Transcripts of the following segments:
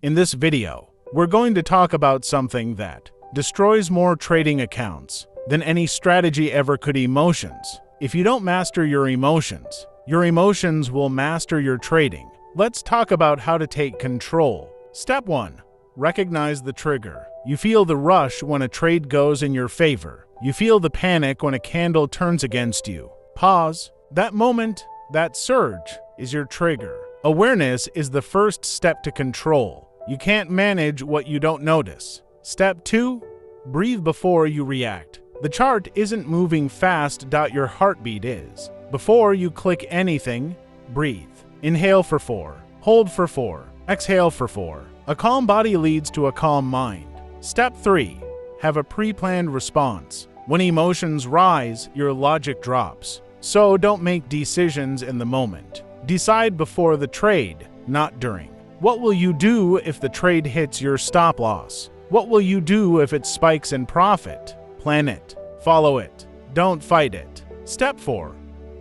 In this video, we're going to talk about something that destroys more trading accounts than any strategy ever could: emotions. If you don't master your emotions will master your trading. Let's talk about how to take control. Step 1. Recognize the trigger. You feel the rush when a trade goes in your favor. You feel the panic when a candle turns against you. Pause. That moment, that surge, is your trigger. Awareness is the first step to control. You can't manage what you don't notice. Step 2. Breathe before you react. The chart isn't moving fast, your heartbeat is. Before you click anything, breathe. Inhale for 4. Hold for 4. Exhale for 4. A calm body leads to a calm mind. Step 3. Have a pre-planned response. When emotions rise, your logic drops. So don't make decisions in the moment. Decide before the trade, not during. What will you do if the trade hits your stop loss? What will you do if it spikes in profit? Plan it. Follow it. Don't fight it. Step 4.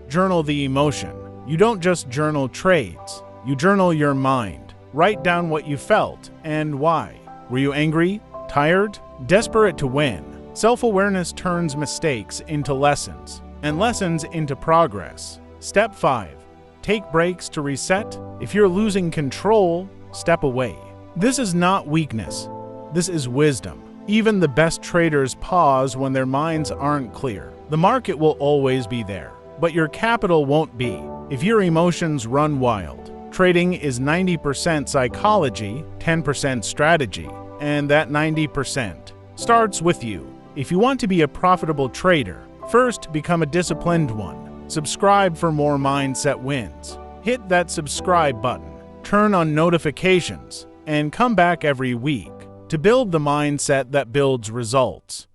Journal the emotion. You don't just journal trades. You journal your mind. Write down what you felt and why. Were you angry? Tired? Desperate to win? Self-awareness turns mistakes into lessons, and lessons into progress. Step 5. Take breaks to reset. If you're losing control, step away. This is not weakness. This is wisdom. Even the best traders pause when their minds aren't clear. The market will always be there, but your capital won't be if your emotions run wild. Trading is 90% psychology, 10% strategy, and that 90% starts with you. If you want to be a profitable trader, first become a disciplined one. Subscribe for more mindset wins. Hit that subscribe button, turn on notifications, and come back every week to build the mindset that builds results.